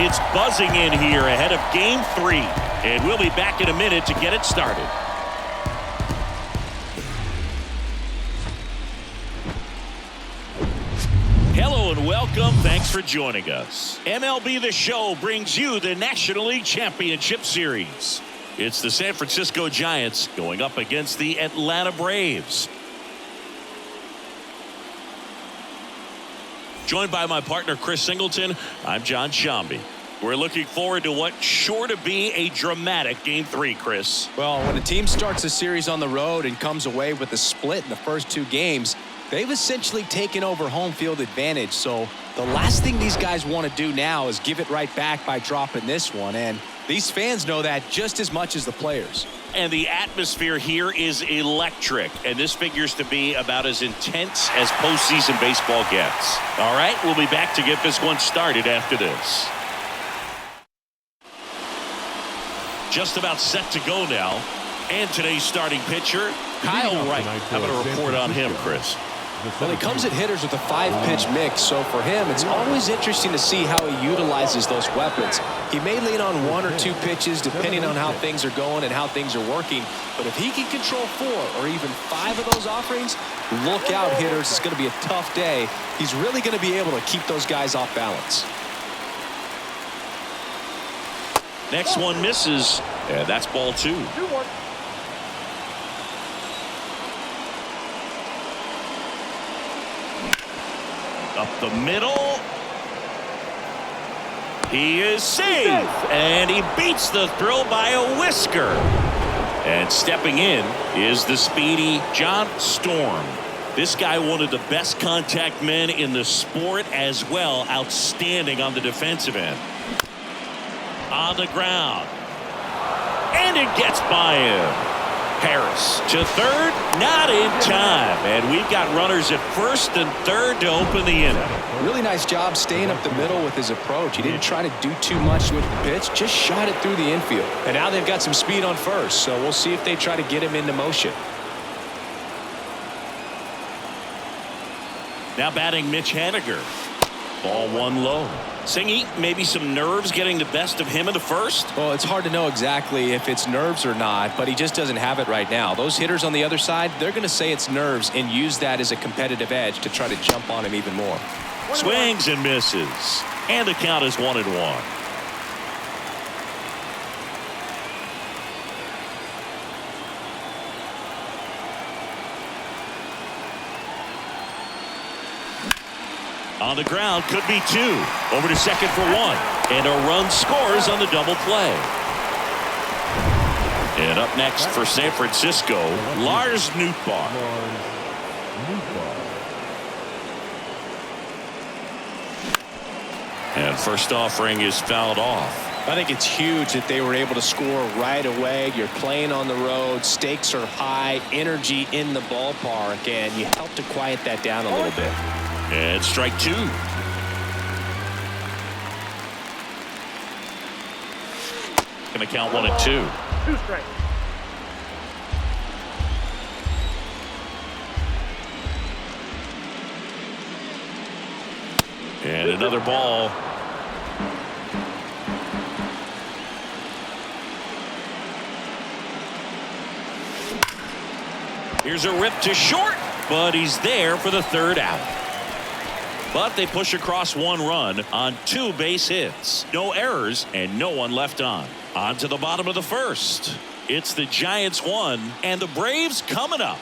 It's buzzing in here ahead of Game 3. And we'll be back in a minute to get it started. Hello and welcome. Thanks for joining us. MLB The Show brings you the National League Championship Series. It's the San Francisco Giants going up against the Atlanta Braves. Joined by my partner Chris Singleton, I'm John Shambi. We're looking forward to what's sure to be a dramatic Game 3, Chris. Well, when a team starts a series on the road and comes away with a split in the first 2 games, they've essentially taken over home field advantage. So the last thing these guys want to do now is give it right back by dropping this one. And these fans know that just as much as the players. And the atmosphere here is electric. And this figures to be about as intense as postseason baseball gets. All right, we'll be back to get this one started after this. Just about set to go now. And today's starting pitcher, Kyle Wright. How about a report on him, Chris? Well, he comes at hitters with a 5-pitch mix, so for him, it's always interesting to see how he utilizes those weapons. He may lean on 1 or 2 pitches depending on how things are going and how things are working, but if he can control 4 or even 5 of those offerings, look out, hitters. It's going to be a tough day. He's really going to be able to keep those guys off balance. Next one misses, and that's ball 2. Up the middle. He is safe, and he beats the throw by a whisker. And stepping in is the speedy John Storm. This guy, one of the best contact men in the sport as well. Outstanding on the defensive end. On the ground. And it gets by him. Harris to third, not in time. And we've got runners at first and third to open the inning. Really nice job staying up the middle with his approach. He didn't try to do too much with the pitch, just shot it through the infield. And now they've got some speed on first, so we'll see if they try to get him into motion. Now batting Mitch Haniger. Ball 1 low. Singy, maybe some nerves getting the best of him in the first? Well, it's hard to know exactly if it's nerves or not, but he just doesn't have it right now. Those hitters on the other side, they're going to say it's nerves and use that as a competitive edge to try to jump on him even more. Swings and misses. And the count is 1-1. On the ground, could be 2. Over to second for 1. And a run scores on the double play. And up next for San Francisco, Lars Nootbaar. And first offering is fouled off. I think it's huge that they were able to score right away. You're playing on the road. Stakes are high. Energy in the ballpark. And you help to quiet that down a little bit. And strike 2. Gonna count 1 and 2. 2 strikes. And another ball. Here's a rip to short, but he's there for the 3rd out. But they push across 1 run on 2 base hits. No errors and no one left on. On to the bottom of the 1st. It's the Giants 1 and the Braves coming up.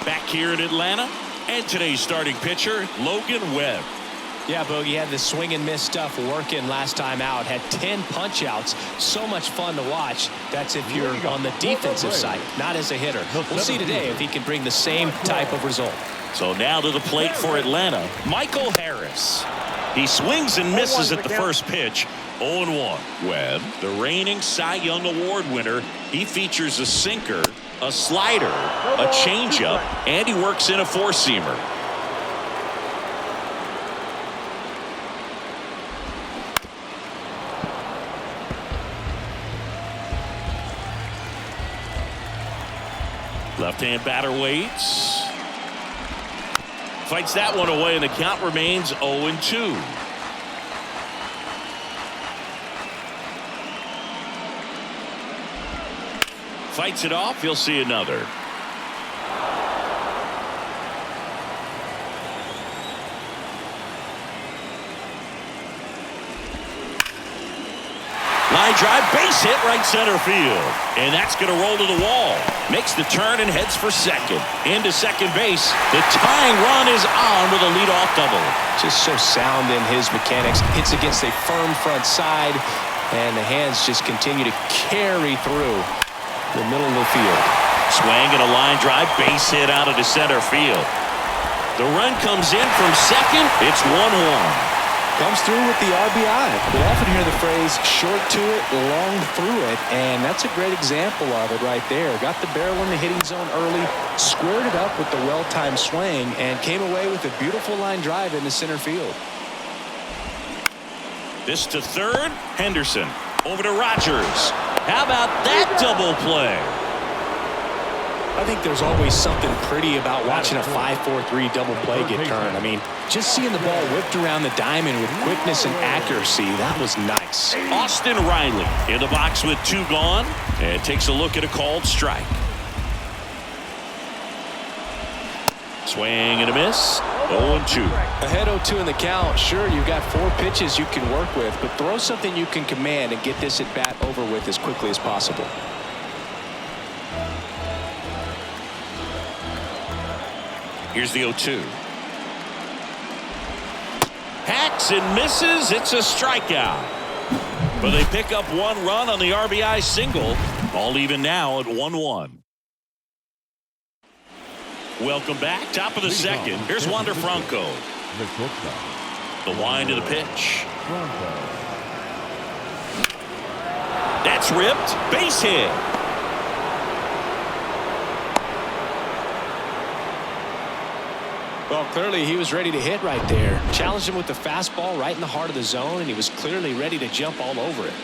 Back here in Atlanta, and today's starting pitcher, Logan Webb. Yeah, Bogey had the swing and miss stuff working last time out. Had 10 punch outs. So much fun to watch. That's if you're on the defensive side, not as a hitter. We'll see today if he can bring the same type of result. So now to the plate for Atlanta, Michael Harris. He swings and misses at the first pitch. 0-1. Webb, the reigning Cy Young Award winner, he features a sinker, a slider, a changeup, and he works in a 4-seamer. Left-hand batter waits. Fights that one away, and the count remains 0-2. Fights it off. He'll see another. Line drive, base hit, right center field. And that's going to roll to the wall. Makes the turn and heads for second. Into second base. The tying run is on with a leadoff double. Just so sound in his mechanics. Hits against a firm front side. And the hands just continue to carry through the middle of the field. Swing and a line drive, base hit out of the center field. The run comes in from second. It's 1-1. Comes through with the RBI. We often hear the phrase short to it, long through it, and that's a great example of it right there. Got the barrel in the hitting zone early, squared it up with the well-timed swing, and came away with a beautiful line drive into center field. This to third, Henderson. Over to Rogers. How about that double play? I think there's always something pretty about watching a 5-4-3 double play get turned. I mean, just seeing the ball whipped around the diamond with quickness and accuracy, that was nice. Austin Riley in the box with 2 gone and takes a look at a called strike. Swing and a miss. 0-2. Ahead 0-2 in the count. Sure, you've got 4 pitches you can work with, but throw something you can command and get this at bat over with as quickly as possible. Here's the 0-2. Hacks and misses. It's a strikeout. But they pick up 1 run on the RBI single. All even now at 1-1. Welcome back. Top of the second. Here's Wander Franco. The wind of the pitch. That's ripped. Base hit. Well, clearly he was ready to hit right there. Challenged him with the fastball right in the heart of the zone, and he was clearly ready to jump all over it.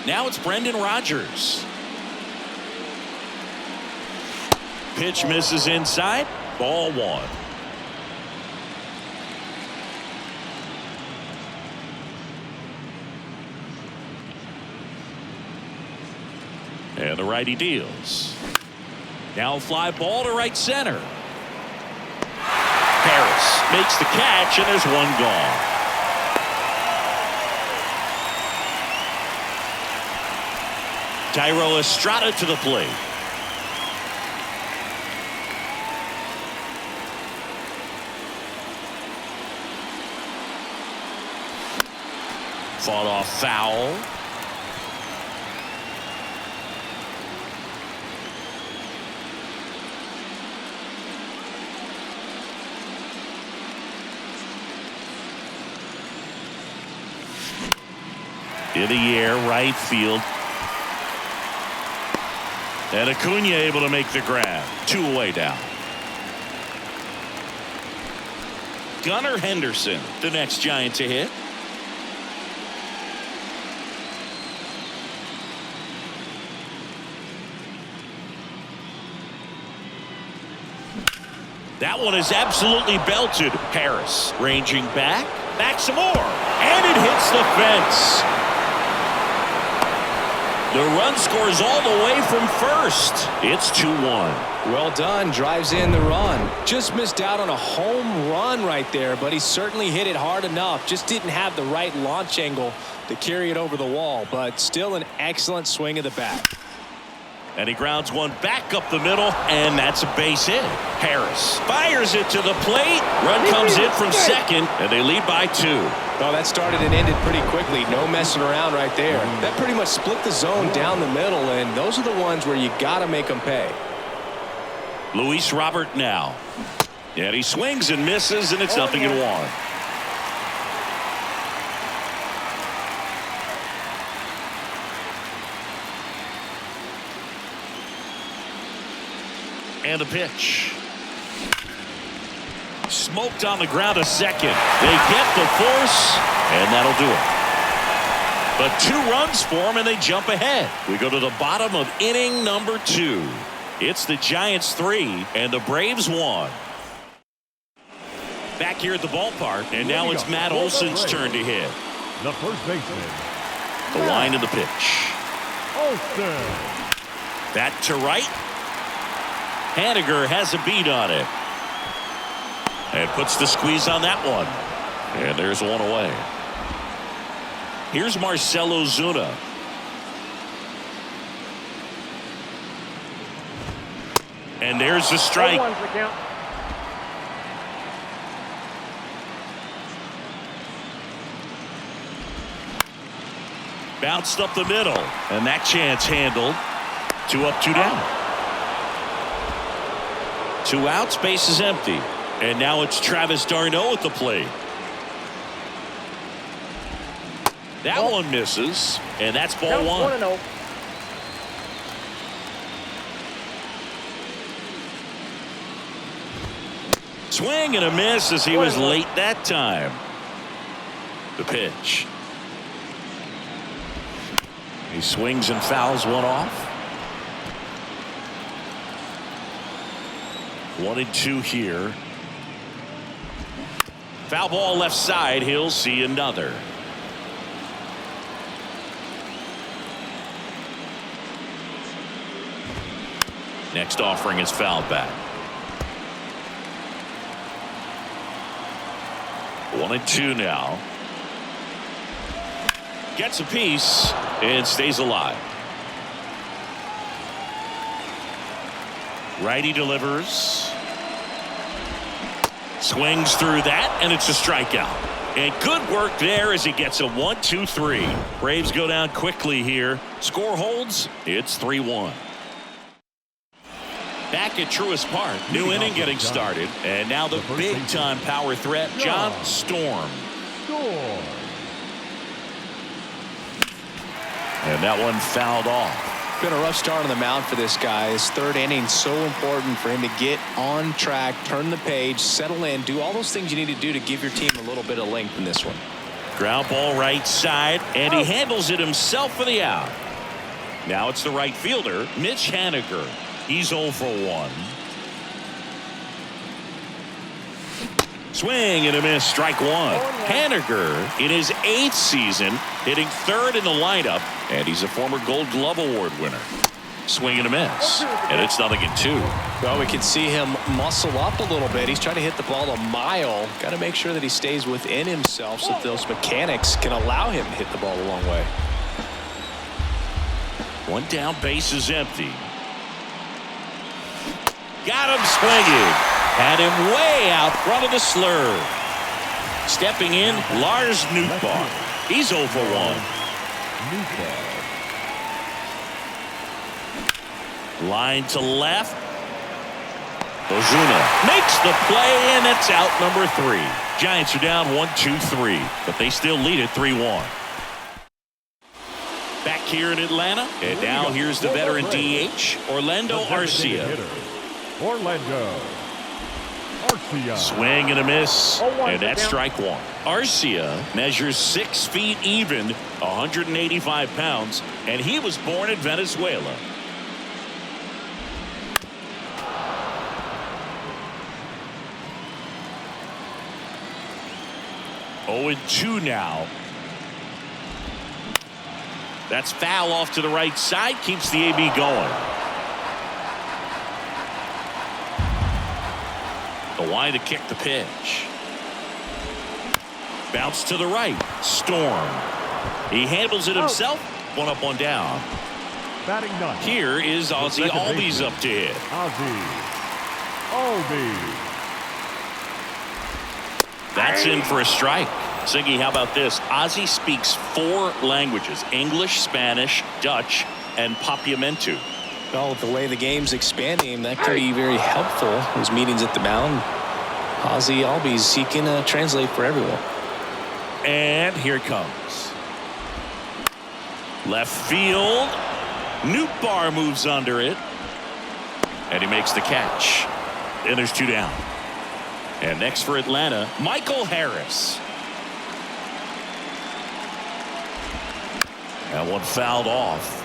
Now it's Brendan Rodgers. Pitch misses inside. Ball 1. And the righty deals. Now a fly ball to right center. Harris makes the catch, and there's 1 gone. Thairo Estrada to the plate. Fought off foul. In the air, right field. And Acuna able to make the grab. 2 away now. Gunnar Henderson, the next Giant to hit. That one is absolutely belted. Harris ranging back. Back some more. And it hits the fence. The run scores all the way from first. It's 2-1. Well done. Drives in the run. Just missed out on a home run right there, but he certainly hit it hard enough. Just didn't have the right launch angle to carry it over the wall, but still an excellent swing of the bat. And he grounds one back up the middle, and that's a base hit. Harris fires it to the plate. Run comes in from second, and they lead by 2. Well, that started and ended pretty quickly. No messing around right there. That pretty much split the zone down the middle, and those are the ones where you got to make them pay. Luis Robert now. And he swings and misses, and it's 0-1. And a pitch. Smoked on the ground a second. They get the force, and that'll do it. But 2 runs for them, and they jump ahead. We go to the bottom of inning number 2. It's the Giants 3 and the Braves 1. Back here at the ballpark, and now it's Matt Olson's turn to hit. The first baseman. The line of the pitch. Olson. That to right. Haniger has a beat on it. And puts the squeeze on that one. And there's one away. Here's Marcell Ozuna. And there's the strike. Bounced up the middle. And that chance handled. 2 up, 2 down. 2 outs, base is empty. And now it's Travis d'Arnaud at the plate. That one misses. And that's ball 1. Swing and a miss as he was late that time. The pitch. He swings and fouls one off. 1-2 here. Foul ball left side. He'll see another. Next offering is fouled back. 1-2 now. Gets a piece and stays alive. Righty delivers. Swings through that, and it's a strikeout. And good work there as he gets a 1-2-3. Braves go down quickly here. Score holds. It's 3-1. Back at Truist Park, new inning getting started, and now the big-time power threat, John Storm. And that one fouled off. Been a rough start on the mound for this guy. His 3rd inning, so important for him to get on track, turn the page, settle in, do all those things you need to do to give your team a little bit of length in this one. Ground ball right side, and he handles it himself for the out. Now it's the right fielder, Mitch Haniger. He's 0 for 1. Swing and a miss, strike 1. Haniger in his 8th season, hitting 3rd in the lineup, and he's a former Gold Glove Award winner. Swing and a miss, and it's 0-2. Well, we can see him muscle up a little bit. He's trying to hit the ball a mile. Got to make sure that he stays within himself so that those mechanics can allow him to hit the ball a long way. 1 down, base is empty. Got him swinging. Had him way out front of the slurve. Stepping in, Lars Nootbaar. He's 0 for 1. Line to left. Ozuna makes the play, and that's out number 3. Giants are down 1-2-3, but they still lead it 3-1. Back here in Atlanta, and now here's the veteran DH, Orlando Arcia. Orlando Arcia. Swing and a miss, and that's strike 1. Arcia measures 6 feet even, 185 pounds, and he was born in Venezuela. Oh, 2 now. That's foul off to the right side, keeps the AB going. The line to kick the pitch. Bounce to the right. Storm. He handles it himself. 1 up, 1 down. Batting 9. Here is Ozzy Albies up to hit. Ozzy Albies. That's in for a strike. Siggy, how about this? Ozzy speaks 4 languages: English, Spanish, Dutch, and Papiamentu. Well, with the way the game's expanding, that could be very helpful. His meetings at the mound. Ozzy Albies, he can translate for everyone. And here it comes. Left field. Nootbaar moves under it. And he makes the catch. And there's 2 down. And next for Atlanta, Michael Harris. That one fouled off.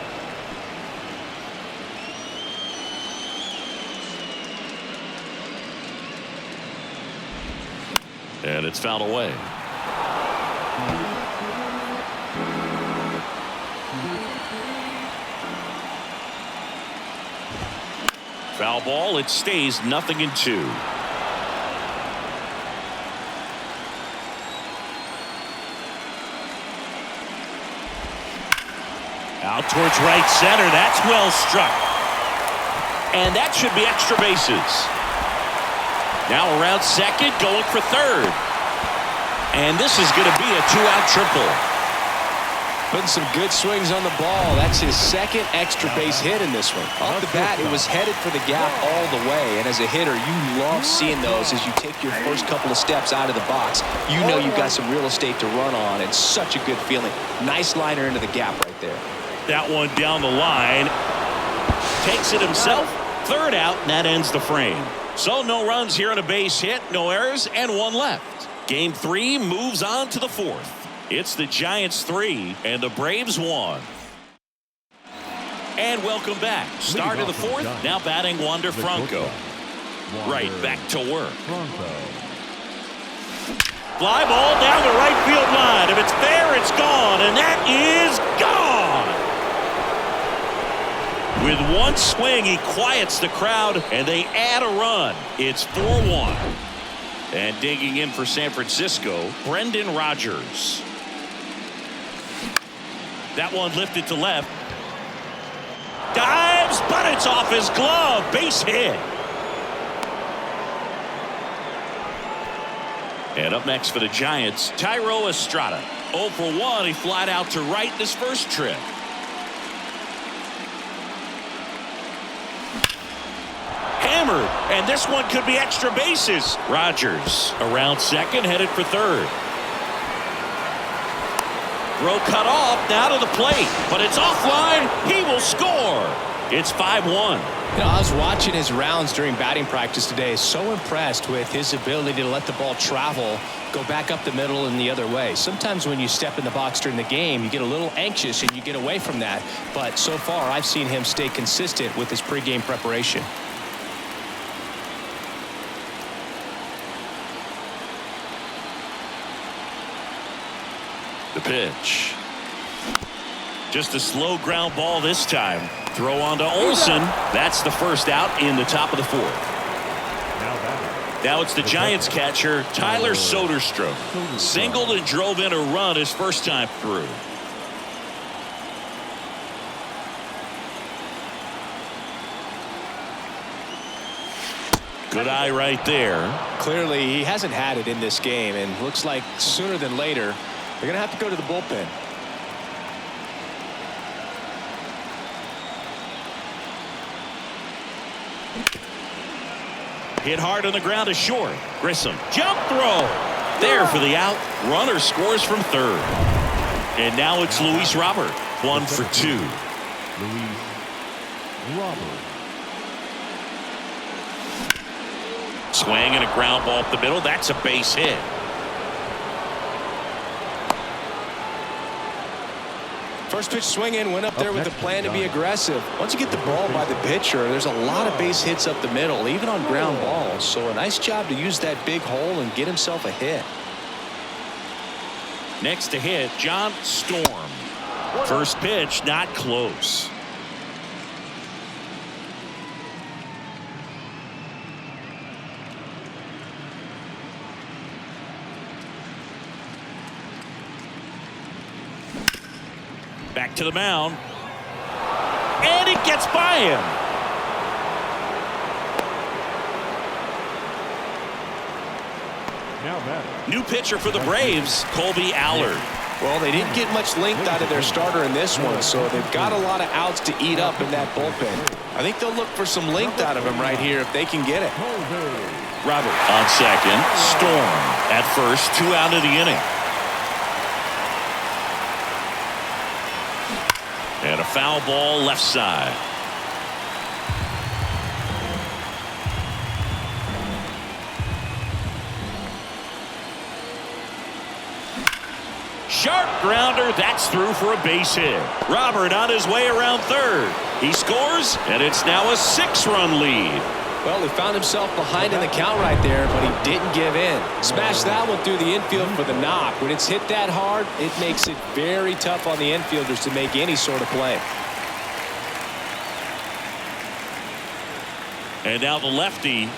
And it's fouled away. Foul ball. It stays 0-2. Out towards right center. That's well struck. And that should be extra bases. Now around second, going for third. And this is going to be a 2-out triple. Putting some good swings on the ball. That's his second extra base hit in this one. Off the bat, it was headed for the gap all the way. And as a hitter, you love seeing those as you take your first couple of steps out of the box. You know you've got some real estate to run on, and such a good feeling. Nice liner into the gap right there. That one down the line. Takes it himself. Third out, and that ends the frame. So no runs here on a base hit, no errors, and one left. Game 3 moves on to the 4th. It's the Giants 3 and the Braves 1. And welcome back. Start of the 4th. Now batting Wander Franco. Right back to work. Fly ball down the right field line. If it's fair, it's gone, and that is gone. With one swing, he quiets the crowd, and they add a run. It's 4-1. And digging in for San Francisco, Brendan Rodgers. That one lifted to left. Dives, but it's off his glove. Base hit. And up next for the Giants, Thairo Estrada. 0 for 1. He flied out to right in his first trip. Hammered, and this one could be extra bases. Rodgers around second, headed for third. Throw cut off, now to the plate, but it's offline. He will score. It's 5-1. You know, I was watching his rounds during batting practice today. So impressed with his ability to let the ball travel, go back up the middle and the other way. Sometimes when you step in the box during the game, you get a little anxious and you get away from that. But so far, I've seen him stay consistent with his pregame preparation. The pitch. Just a slow ground ball this time. Throw on to Olsen. That's the first out in the top of the 4th. Now it's the Giants catcher, Tyler Soderstrom. Singled and drove in a run his first time through. Good eye right there. Clearly, he hasn't had it in this game, and looks like sooner than later, they're going to have to go to the bullpen. Hit hard on the ground is short. Grissom. Jump throw. There for the out. Runner scores from third. And now it's Luis Robert. 1 for 2. Luis Robert. Swing and a ground ball up the middle. That's a base hit. First pitch swinging, went up there with a plan to be aggressive. Once you get the ball by the pitcher, there's a lot of base hits up the middle, even on ground balls. So a nice job to use that big hole and get himself a hit. Next to hit, John Storm. First pitch, not close. Back to the mound. And it gets by him. Now batting. New pitcher for the Braves, Colby Allard. Well, they didn't get much length out of their starter in this one, so they've got a lot of outs to eat up in that bullpen. I think they'll look for some length out of him right here if they can get it. Robert on second. Storm at first. 2 out of the inning. And a foul ball left side. Sharp grounder. That's through for a base hit. Robert on his way around third. He scores, and it's now a 6-run lead. Well, he found himself behind in the count right there, but he didn't give in. Smashed that one through the infield for the knock. When it's hit that hard, it makes it very tough on the infielders to make any sort of play. And now the lefty.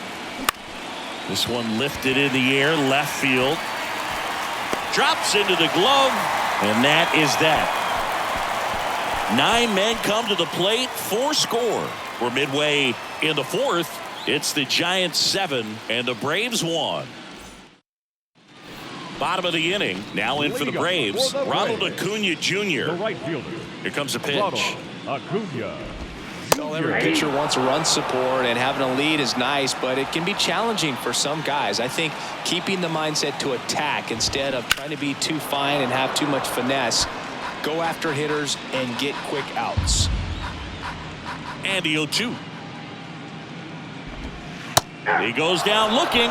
This one lifted in the air, left field. Drops into the glove, and that is that. 9 men come to the plate, 4 score. We're midway in the 4th. It's the Giants 7 and the Braves 1. Bottom of the inning. Now in for the Braves. Ronald Acuna Jr. The right fielder. Here comes a pitch. Acuna. Well, every pitcher wants run support, and having a lead is nice, but it can be challenging for some guys. I think keeping the mindset to attack instead of trying to be too fine and have too much finesse. Go after hitters and get quick outs. And the 0-2. He goes down looking.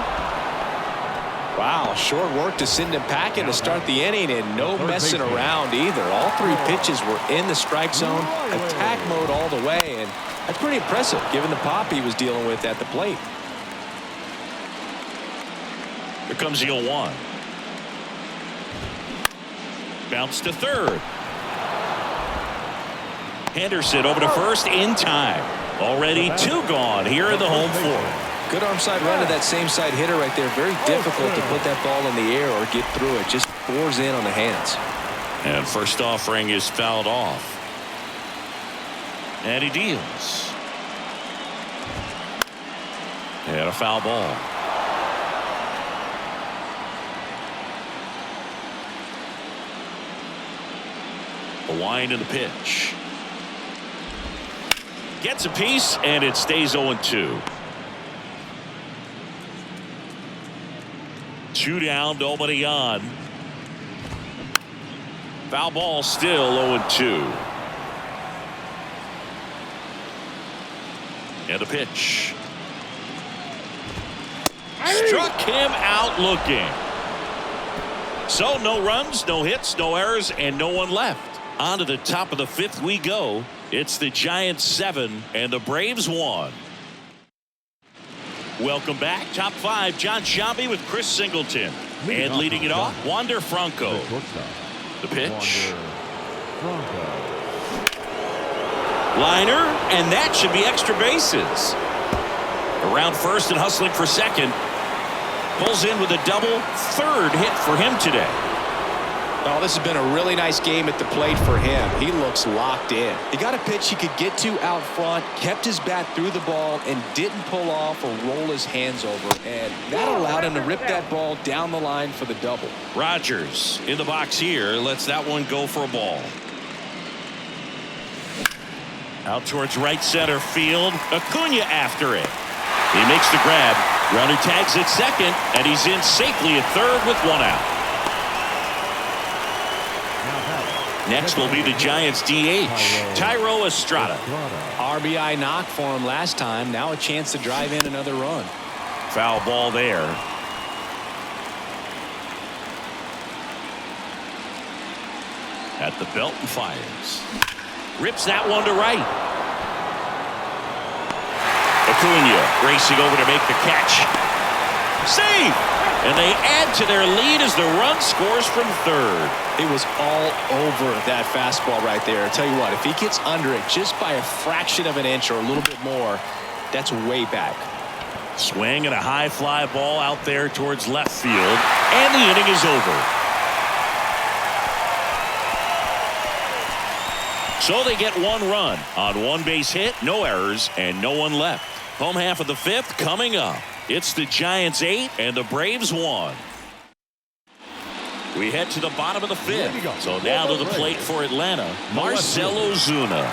Wow, short work to send him packing to start the inning, and no messing around either. All 3 pitches were in the strike zone, attack mode all the way, and that's pretty impressive given the pop he was dealing with at the plate. Here comes the 0-1. Bounce to third. Henderson over to first in time. Already 2 gone here in the home 4th. Good arm side run to that same side hitter right there. Very difficult to put that ball in the air or get through it. Just pours in on the hands. And first offering is fouled off. And he deals. And a foul ball. A wind in the pitch. Gets a piece, and it stays 0-2. 2 down, nobody on. Foul ball, still 0-2. And a pitch. Struck him out looking. So no runs, no hits, no errors, and no one left. On to the top of the 5th we go. It's the Giants 7 and the Braves 1. Welcome back. Top 5, John Sciambi with Chris Singleton. And leading it off, Wander Franco. The pitch. Liner, and that should be extra bases. Around first and hustling for second. Pulls in with a double. 3rd hit for him today. Oh, this has been a really nice game at the plate for him. He looks locked in. He got a pitch he could get to out front, kept his bat through the ball, and didn't pull off or roll his hands over. And that allowed him to rip that ball down the line for the double. Rogers in the box here. Lets that one go for a ball. Out towards right center field. Acuna after it. He makes the grab. Runner tags at second, and he's in safely at third with 1 out. Next will be the Giants DH, Thairo Estrada. RBI knock for him last time. Now a chance to drive in another run. Foul ball there. At the belt and fires. Rips that one to right. Acuna racing over to make the catch. Save! And they add to their lead as the run scores from third. It was all over that fastball right there. I tell you what, if he gets under it just by a fraction of an inch or a little bit more, that's way back. Swing and a high fly ball out there towards left field. And the inning is over. So they get 1 run on 1 base hit, no errors, and no one left. Home half of the 5th coming up. It's the Giants 8 and the Braves 1. We head to the bottom of the 5th. So now to the plate for Atlanta, Marcell Ozuna.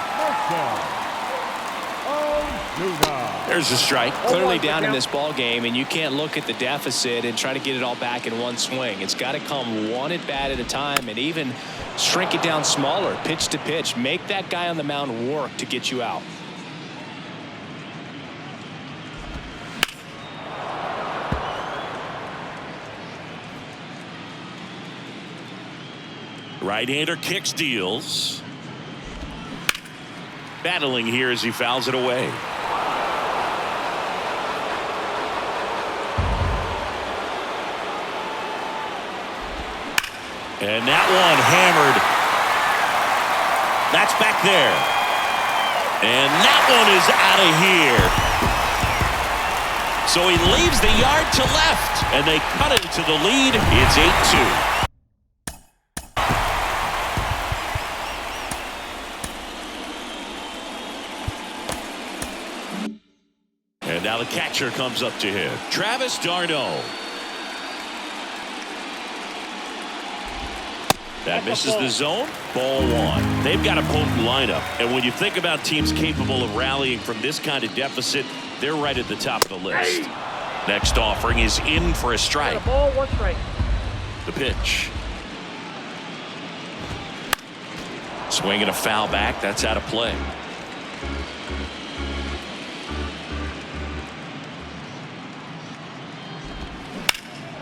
There's a strike. Clearly down in this ball game, and you can't look at the deficit and try to get it all back in one swing. It's got to come 1 at bat at a time, and even shrink it down smaller, pitch to pitch. Make that guy on the mound work to get you out. Right-hander kicks, deals. Battling here as he fouls it away. And that one hammered. That's back there. And that one is out of here. So he leaves the yard to left, and they cut it to the lead. It's 8-2. And now the catcher comes up to him. Travis d'Arnaud. That misses the zone. Ball one. They've got a potent lineup. And when you think about teams capable of rallying from this kind of deficit, they're right at the top of the list. Next offering is in for a strike. Ball, 1 strike. The pitch. Swinging a foul back. That's out of play.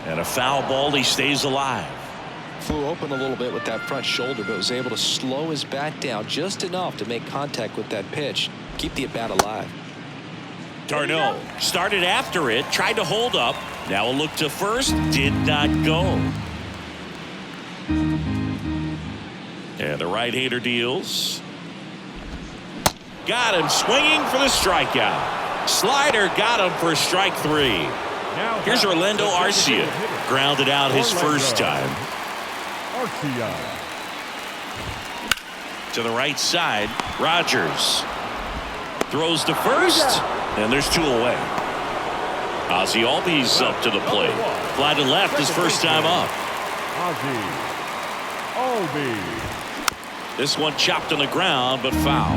And a foul ball. He stays alive. Flew open a little bit with that front shoulder, but was able to slow his bat down just enough to make contact with that pitch. Keep the at-bat alive. d'Arnaud started after it, tried to hold up. Now a look to first, did not go. And the right-hander deals. Got him swinging for the strikeout. Slider got him for strike 3. Here's Orlando Arcia. Grounded out his first time. To the right side, Rogers throws to first, and there's 2 away. Ozzie Albies up to the plate. Fly to left his first time up. This one chopped on the ground, but foul.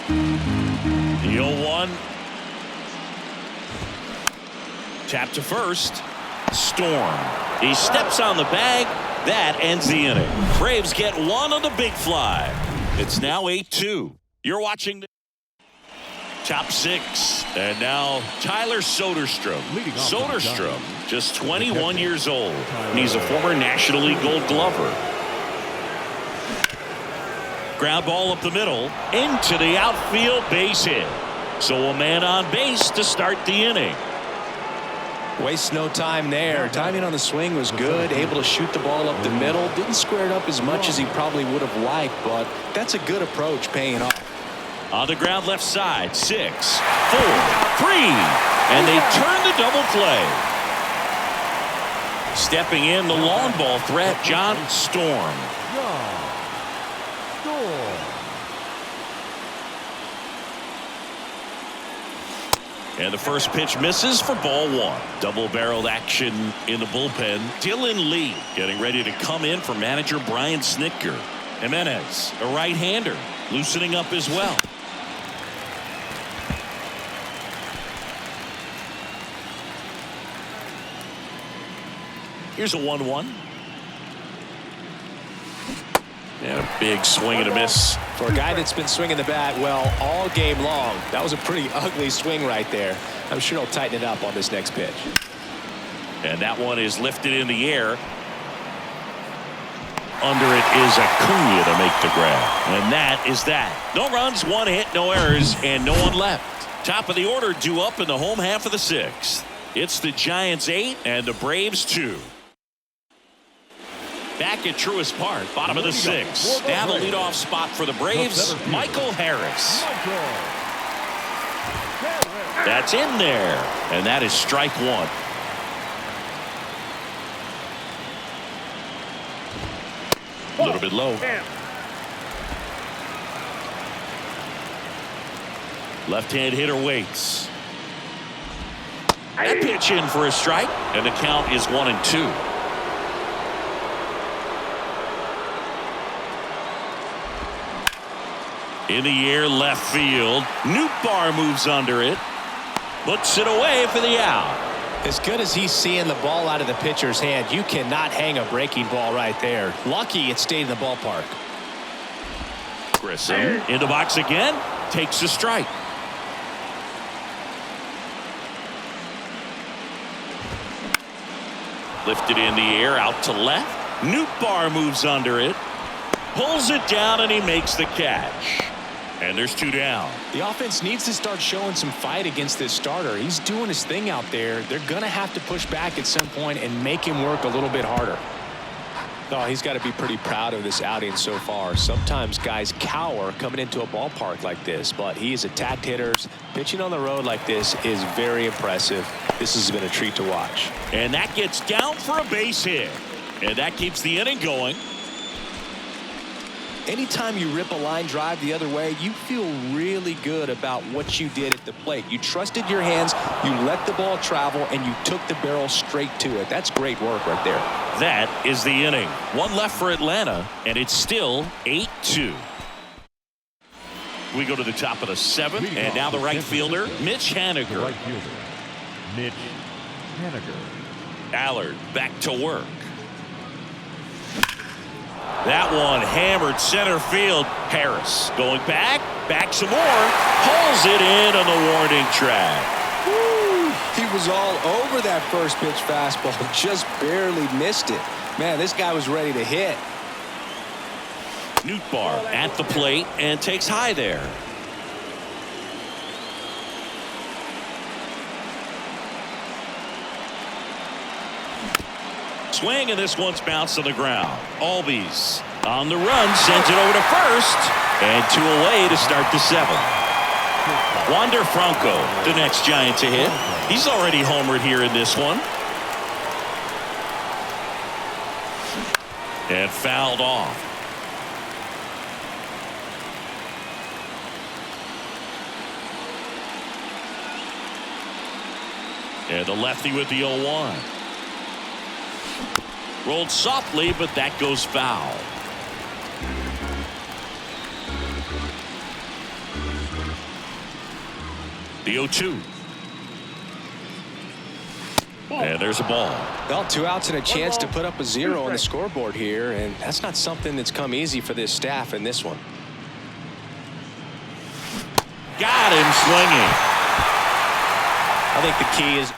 The 0-1. Tap to first. Storm. He steps on the bag. That ends the inning. Braves get 1 on the big fly. It's now 8-2. You're watching the top 6. And now Tyler Soderstrom. Soderstrom, just 21 years old. And he's a former National League Gold Glover. Ground ball up the middle. Into the outfield, base hit. So a man on base to start the inning. Waste no time there. Timing on the swing was good. Able to shoot the ball up the middle. Didn't square it up as much as he probably would have liked, but that's a good approach paying off. On the ground left side. 6, 4, 3. And they turn the double play. Stepping in, the long ball threat, John Storm. And the first pitch misses for ball 1. Double-barreled action in the bullpen. Dylan Lee getting ready to come in for manager Brian Snitker. Jimenez, a right-hander, loosening up as well. Here's a 1-1. And a big swing and a miss. For a guy that's been swinging the bat well all game long, that was a pretty ugly swing right there. I'm sure he'll tighten it up on this next pitch. And that one is lifted in the air. Under it is Acuna to make the grab. And that is that. No runs, 1 hit, no errors, and no one left. Top of the order due up in the home half of the 6th. It's the Giants 8 and the Braves 2. Back at Truist Park, bottom of the 6th. Down the leadoff spot for the Braves, Michael Harris. That's in there, and that is strike 1. A little bit low. Left-hand hitter waits. That pitch in for a strike, and the count is 1-2. In the air, left field. Nootbaar moves under it. Puts it away for the out. As good as he's seeing the ball out of the pitcher's hand, you cannot hang a breaking ball right there. Lucky it stayed in the ballpark. Grissom in the box again. Takes a strike. Lifted in the air, out to left. Nootbaar moves under it. Pulls it down, and he makes the catch. And there's 2 down. The offense needs to start showing some fight against this starter. He's doing his thing out there. They're going to have to push back at some point and make him work a little bit harder. Oh, he's got to be pretty proud of this outing so far. Sometimes guys cower coming into a ballpark like this, but he has attacked hitters. Pitching on the road like this is very impressive. This has been a treat to watch. And that gets down for a base hit. And that keeps the inning going. Anytime you rip a line drive the other way, you feel really good about what you did at the plate. You trusted your hands, you let the ball travel, and you took the barrel straight to it. That's great work right there. That is the inning. 1 left for Atlanta, and it's still 8-2. We go to the top of the 7th, and now the right fielder, Mitch Haniger. Right fielder, Mitch Haniger. Allard back to work. That one hammered center field. Harris going back some more, pulls it in on the warning track. Woo! He was all over that first pitch fastball, just barely missed it. Man, this guy was ready to hit. Nootbaar at the plate and takes high there. Swing, and this one's bounced to the ground. Albies on the run, sends it over to first, and 2 away to start the 7th. Wander Franco, the next Giant to hit. He's already homered here in this one. And fouled off. And the lefty with the 0-1. Rolled softly, but that goes foul. The 0-2. And there's a ball. Well, 2 outs and a chance to put up a 0 on the scoreboard here, and that's not something that's come easy for this staff in this one. Got him swinging. I think the key is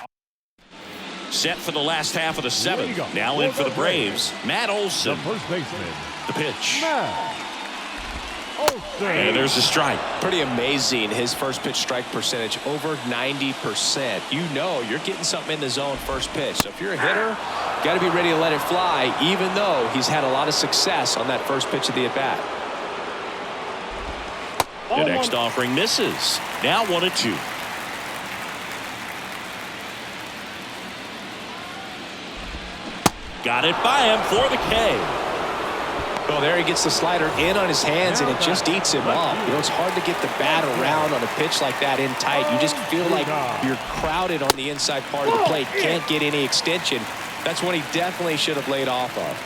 set for the last half of the 7th. Now in for the Braves, Matt Olson. The first baseman, The pitch. Matt Olson. And there's a strike. pretty amazing. His first pitch strike percentage over 90%. You know you're getting something in the zone first pitch. So if you're a hitter, got to be ready to let it fly, even though he's had a lot of success on that first pitch of the at-bat. The next offering misses. Now 1-2. Got it by him for the K. Well, there he gets the slider in on his hands, and it just eats him up. You know, it's hard to get the bat around on a pitch like that in tight. You just feel like you're crowded on the inside part of the plate. Can't get any extension. That's one he definitely should have laid off of.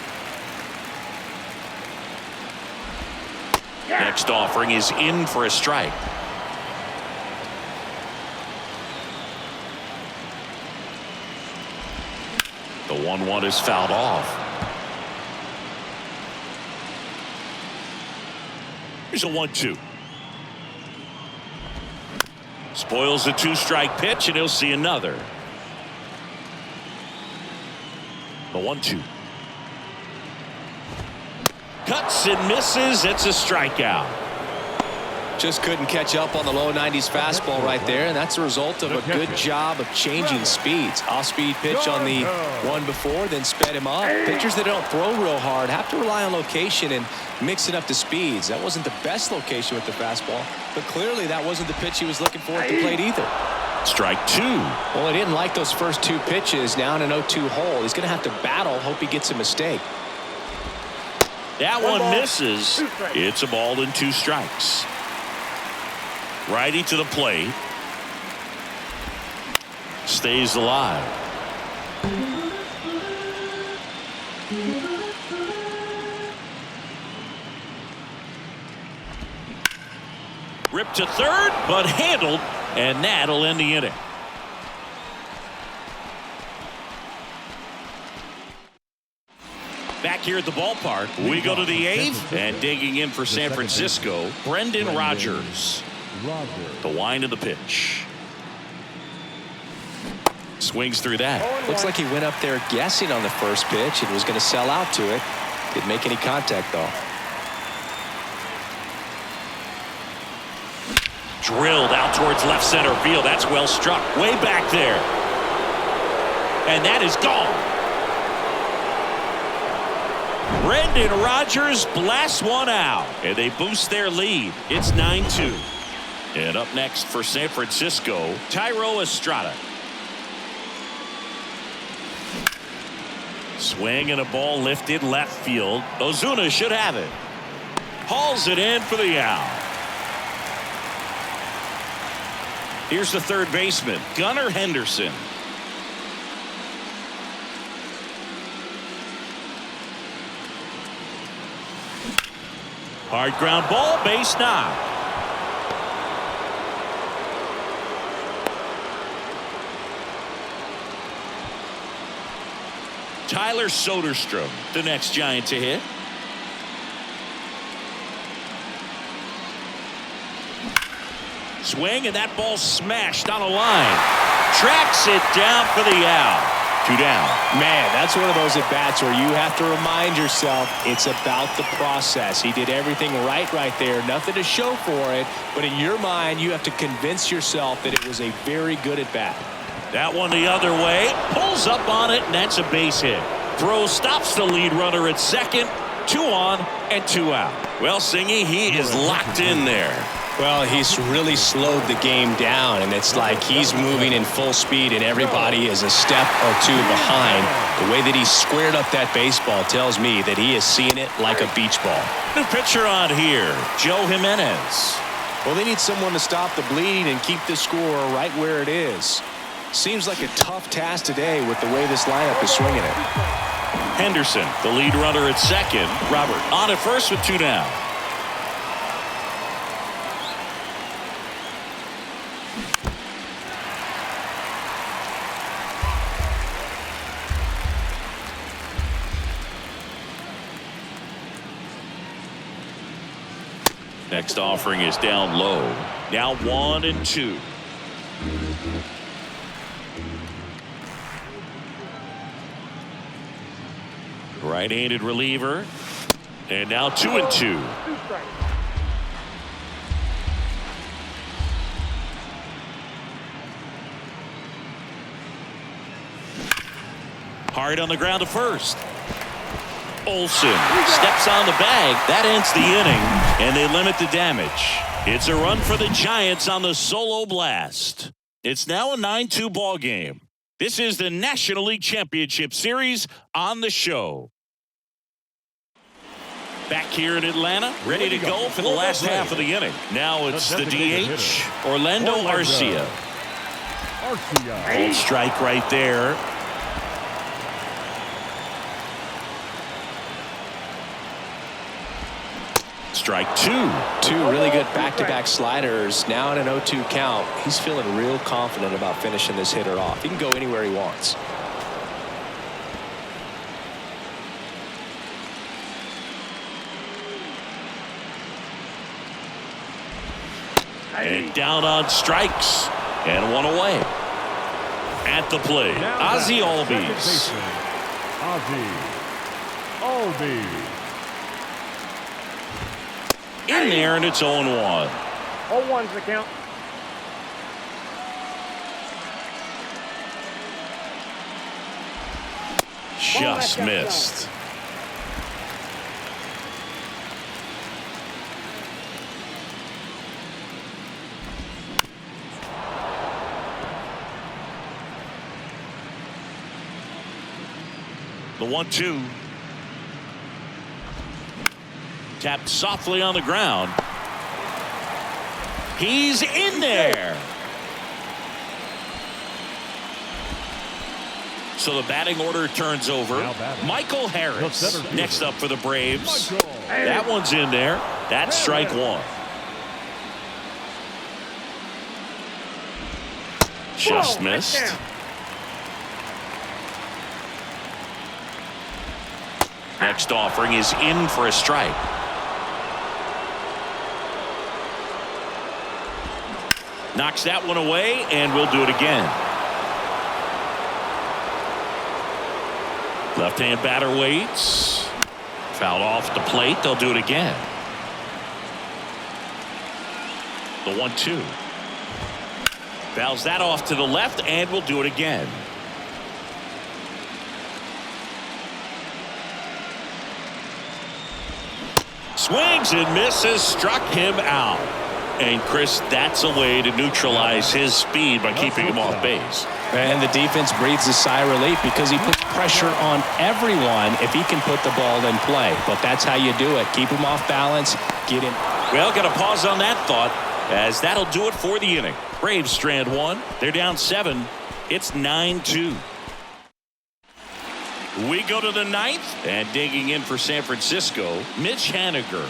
Next offering is in for a strike. The 1-1 is fouled off. Here's a 1-2. Spoils the 2-strike pitch, and he'll see another. The 1-2. Cuts and misses. It's a strikeout. Just couldn't catch up on the low 90s fastball right there, and that's a result of a good job of changing speeds. Off-speed pitch on the one before, then sped him up. Pitchers that don't throw real hard have to rely on location and mix it up to speeds. That wasn't the best location with the fastball, but clearly that wasn't the pitch he was looking for at the plate either. Strike 2. Well, he didn't like those first 2 pitches. Now in an 0-2 hole, he's going to have to battle, hope he gets a mistake. That one misses. It's a ball and 2 strikes. Righty to the plate. Stays alive. Ripped to third, but handled, and that'll end the inning. Back here at the ballpark, we go to the 8th, and digging in for San Francisco, Brendan Rodgers. The wind of the pitch. Swings through that. Looks like he went up there guessing on the first pitch and was going to sell out to it. Didn't make any contact, though. Drilled out towards left center field. That's well struck. Way back there. And that is gone. Brendan Rodgers blasts one out. And they boost their lead. It's 9-2. And up next for San Francisco, Thairo Estrada. Swing and a ball lifted left field. Ozuna should have it. Hauls it in for the out. Here's the third baseman, Gunnar Henderson. Hard ground ball, base knock. Tyler Soderstrom, the next Giant to hit. Swing, and that ball smashed on a line. Tracks it down for the out. 2 down. Man, that's one of those at-bats where you have to remind yourself it's about the process. He did everything right there. Nothing to show for it. But in your mind, you have to convince yourself that it was a very good at-bat. That one the other way. Pulls up on it, and that's a base hit. Throw stops the lead runner at second. 2 on and 2 out. Well, Singy, he is locked in there. Well, he's really slowed the game down, and it's like he's moving in full speed, and everybody is a step or 2 behind. The way that he squared up that baseball tells me that he is seeing it like a beach ball. New pitcher on here, Joe Jimenez. Well, they need someone to stop the bleed and keep the score right where it is. Seems like a tough task today with the way this lineup is swinging it. Henderson, the lead runner at second. Robert on at first with 2 down. Next offering is down low. Now 1 and 2. Right-handed reliever. And now 2 and 2. Hard on the ground to first. Olsen steps on the bag. That ends the inning, and they limit the damage. It's a run for the Giants on the solo blast. It's now a 9-2 ball game. This is the National League Championship Series on the show. Back here in Atlanta, ready to go for the last half of the inning. Now it's the DH, Orlando Arcia. Old strike right there. Strike 2. 2 really good back-to-back sliders. Now in an 0-2 count. He's feeling real confident about finishing this hitter off. He can go anywhere he wants. And down on strikes. And 1 away. At the plate, Ozzie Albies. Ozzie Albies. In there, and it's 0-1. 0-1's the count. Just missed. The 1-2. Tapped softly on the ground. He's in there. So the batting order turns over. Michael Harris next up for the Braves. That one's in there. That's strike 1. Just missed. Next offering is in for a strike. Knocks that one away, and we'll do it again. Left-hand batter waits. Fouled off the plate. They'll do it again. The 1-2. Fouls that off to the left, and will do it again. Swings and misses, struck him out. And Chris, that's a way to neutralize his speed by keeping him off base. And the defense breathes a sigh of relief because he puts pressure on everyone if he can put the ball in play. But that's how you do it. Keep him off balance. Get him. Well, got to pause on that thought, as that'll do it for the inning. Braves strand one. They're down 7. It's 9-2. We go to the 9th, and digging in for San Francisco, Mitch Haniger.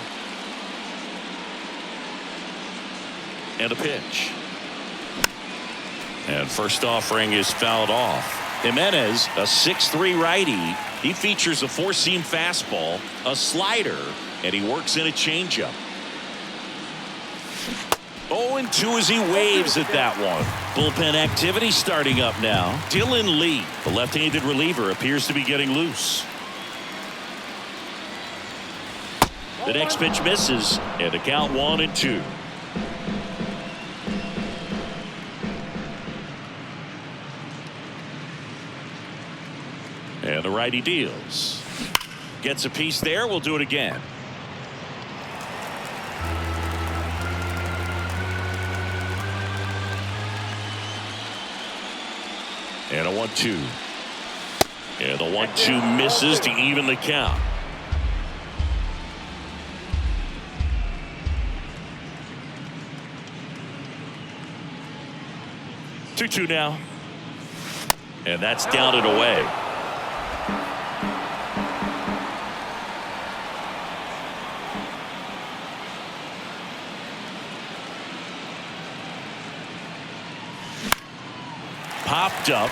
And a pitch. And first offering is fouled off. Jimenez, a 6'3" righty. He features a 4-seam fastball, a slider, and he works in a changeup. 0-2 as he waves at that one. Bullpen activity starting up now. Dylan Lee, the left-handed reliever, appears to be getting loose. The next pitch misses, and the count 1-2. And the righty deals. Gets a piece there. We'll do it again. And a 1-2. And the 1-2 misses to even the count. Two now. And that's down and away. Popped up.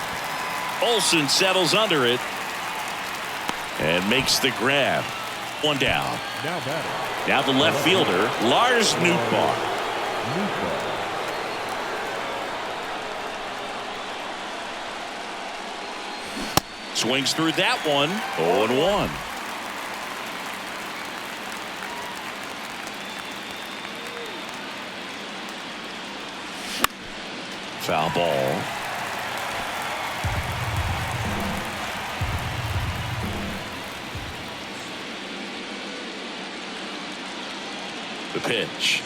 Olsen settles under it and makes the grab. One down. Now the left fielder, Lars Nootbaar. Swings through that one. 0-1. Foul ball. The pitch.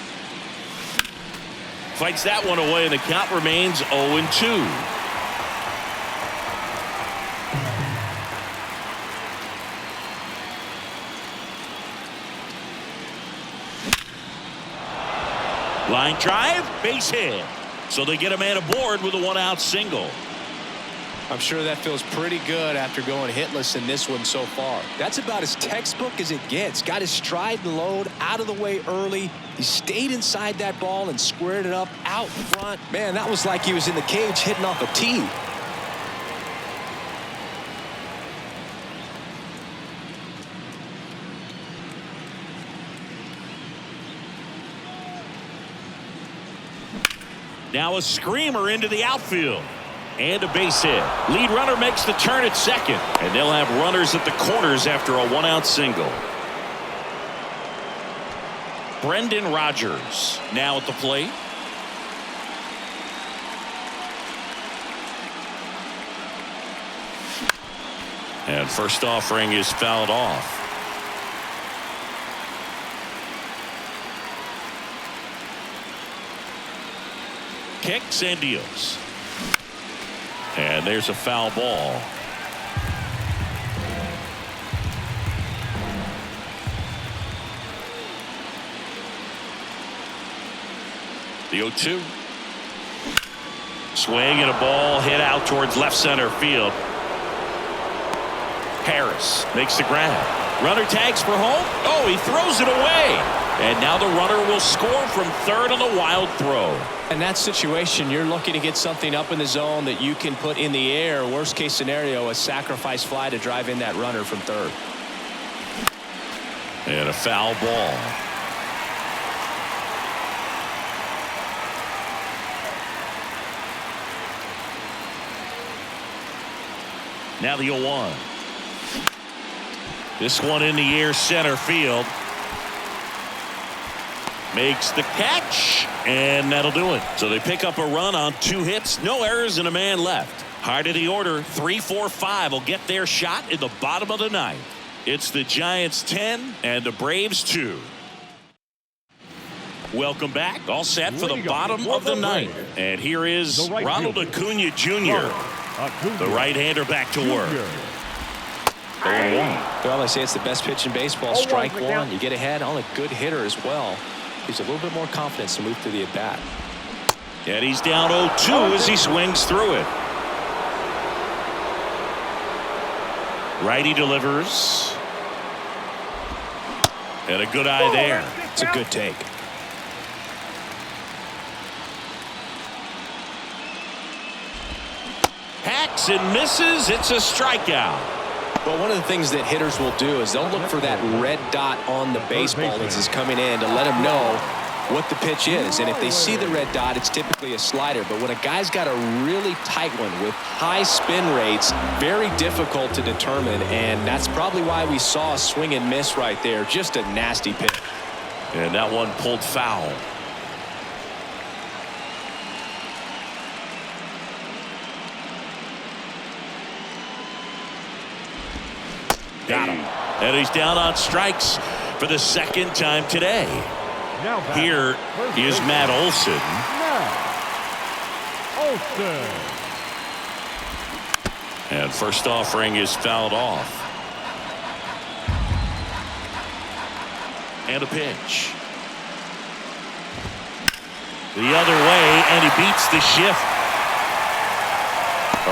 Fights that one away, and the count remains 0-2. Line drive, base hit. So they get a man aboard with a 1-out single. I'm sure that feels pretty good after going hitless in this one so far. That's about as textbook as it gets. Got his stride and load out of the way early. He stayed inside that ball and squared it up out front. Man, that was like he was in the cage hitting off a tee. Now a screamer into the outfield. And a base hit. Lead runner makes the turn at second. And they'll have runners at the corners after a 1-out single. Brendan Rodgers now at the plate. And first offering is fouled off. Kicks and deals. And there's a foul ball. The 0-2. Swing and a ball hit out towards left center field. Harris makes the grab. Runner tags for home. Oh, he throws it away. And now the runner will score from third on the wild throw. In that situation, you're looking to get something up in the zone that you can put in the air. Worst case scenario, a sacrifice fly to drive in that runner from third. And a foul ball. Now the 0-1. This one in the air center field. makes the catch, and that'll do it. So they pick up a run on 2 hits, no errors, and a man left. Heart of the order, 3, 4, 5 will get their shot in the bottom of the 9th. It's the Giants 10 and the Braves 2. Welcome back. All set for the bottom of the 9th. And here is Ronald Acuna Jr., the right-hander, back to work. Well, they say it's the best pitch in baseball. Strike one. You get ahead on a good hitter as well. Gives a little bit more confidence to move through the at-bat. And he's down 0-2 as he swings through it. Righty delivers. And a good eye there. It's a good take. Hacks and misses. It's a strikeout. Well, one of the things that hitters will do is they'll look for that red dot on the baseball as it's coming in to let them know what the pitch is. And if they see the red dot, it's typically a slider. But when a guy's got a really tight one with high spin rates, very difficult to determine. And that's probably why we saw a swing and miss right there. Just a nasty pitch. And that one pulled foul. Got him. And he's down on strikes for the 2nd time today. Here is Matt Olson. And first offering is fouled off. And a pitch. The other way, and he beats the shift.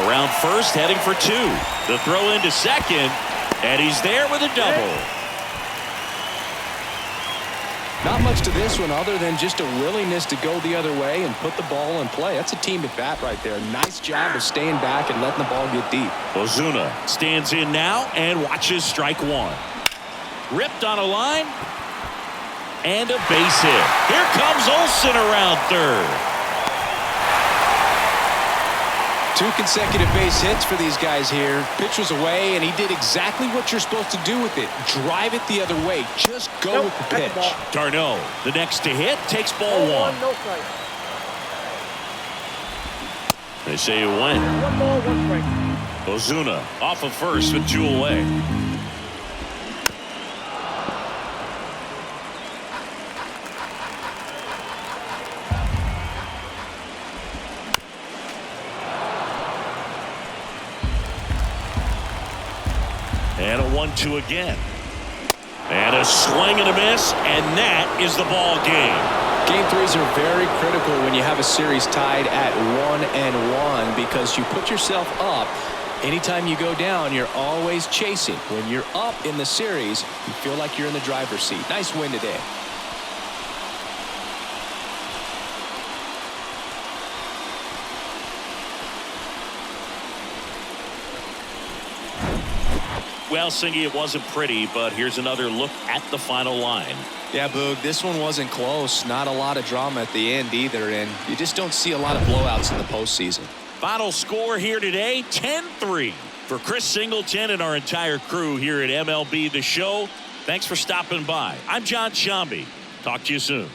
Around first, heading for 2. The throw into second, and he's there with a double. Not much to this one other than just a willingness to go the other way and put the ball in play. That's a team at bat right there. Nice job of staying back and letting the ball get deep. Ozuna stands in now and watches strike 1. Ripped on a line. And a base hit. Here comes Olson around third. 2 consecutive base hits for these guys here. Pitch was away, and he did exactly what you're supposed to do with it. Drive it the other way. Just go with the pitch. Darno, the next to hit, takes ball 1. They say you win. 1 ball, 1 strike. Ozuna off of first with 2 away. And a 1-2 again. And a swing and a miss, and that is the ball game. Game 3s are very critical when you have a series tied at 1-1 because you put yourself up. Anytime you go down, you're always chasing. When you're up in the series, you feel like you're in the driver's seat. Nice win today. Well, Singy, it wasn't pretty, but here's another look at the final line. Yeah, Boog, this one wasn't close. Not a lot of drama at the end either, and you just don't see a lot of blowouts in the postseason. Final score here today, 10-3. For Chris Singleton and our entire crew here at MLB The Show, thanks for stopping by. I'm John Shambi. Talk to you soon.